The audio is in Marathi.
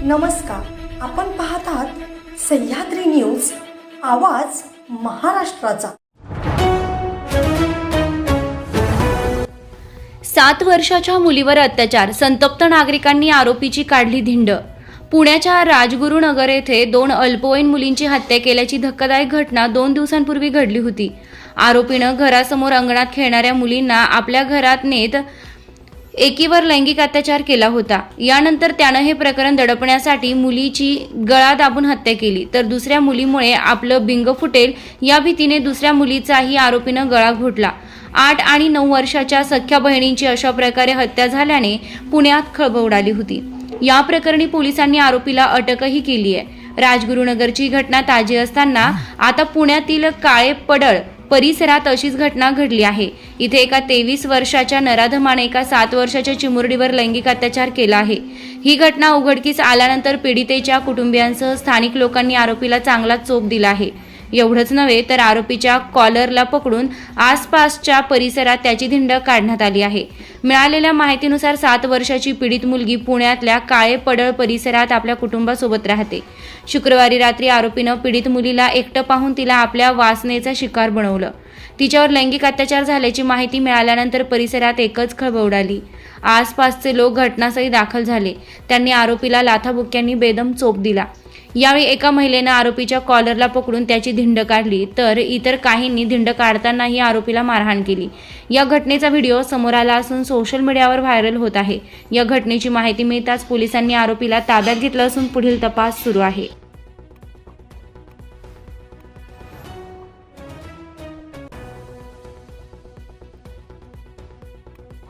नमस्कार, आपण पाहत आहात सह्याद्री न्यूज, आवाज महाराष्ट्राचा। 7 वर्षाच्या मुलीवर अत्याचार, संतप्त नागरिकांनी आरोपीची काढली धिंड। पुण्याच्या राजगुरुनगर येथे 2 अल्पवयीन मुलींची हत्या केल्याची धक्कादायक घटना 2 दिवसांपूर्वी घडली होती। आरोपीनं घरासमोर अंगणात खेळणाऱ्या मुलींना आपल्या घरात नेत एकीवर लैंगिक अत्याचार केला होता। यानंतर त्यानं हे प्रकरण दडपण्यासाठी मुलीची गळा दाबून हत्या केली, तर दुसऱ्या मुलीमुळे आपलं बिंग फुटेल या भीतीने दुसऱ्या मुलीचाही आरोपीनं गळा घोटला। 8 आणि 9 वर्षाच्या सख्ख्या बहिणींची अशा प्रकारे हत्या झाल्याने पुण्यात खळबळ उडाली होती। या प्रकरणी पोलिसांनी आरोपीला अटकही केली आहे। राजगुरुनगरची घटना ताजी असताना आता पुण्यातील काळे पडळ परिसरात अशीच घटना घडली आहे। इथे एका 23 वर्षाच्या नराधमाने एका 7 वर्षाच्या चिमुरडीवर लैंगिक अत्याचार केला आहे। ही घटना उघडकीस आल्यानंतर पीडितेच्या कुटुंबियांसह स्थानिक लोकांनी आरोपीला चांगला चोप दिला आहे। एवढंच नव्हे तर आरोपीच्या कॉलरला पकडून आसपासच्या परिसरात त्याची धिंड काढण्यात आली आहे। मिळालेल्या माहितीनुसार 7 वर्षाची पीडित मुलगी पुण्यातल्या काळे पडळ परिसरात आपल्या कुटुंबासोबत राहते। शुक्रवारी रात्री आरोपीनं पीडित मुलीला एकटं पाहून तिला आपल्या वासनेचा शिकार बनवलं। तिच्यावर लैंगिक अत्याचार झाल्याची माहिती मिळाल्यानंतर परिसरात एकच खळबळ उडाली। आसपासचे लोक घटनास्थळी दाखल झाले। त्यांनी आरोपीला लाथाबुक्क्यांनी बेदम चोप दिला। यावेळी एका महिलेनं आरोपीच्या कॉलरला पकडून त्याची धिंड काढली, तर इतर काहींनी धिंड काढतानाही आरोपीला मारहाण केली। या घटनेचा व्हिडिओ समोर आला असून सोशल मीडियावर व्हायरल होत आहे। या घटनेची माहिती मिळताच पोलिसांनी आरोपीला ताब्यात घेतलं असून पुढील तपास सुरू आहे।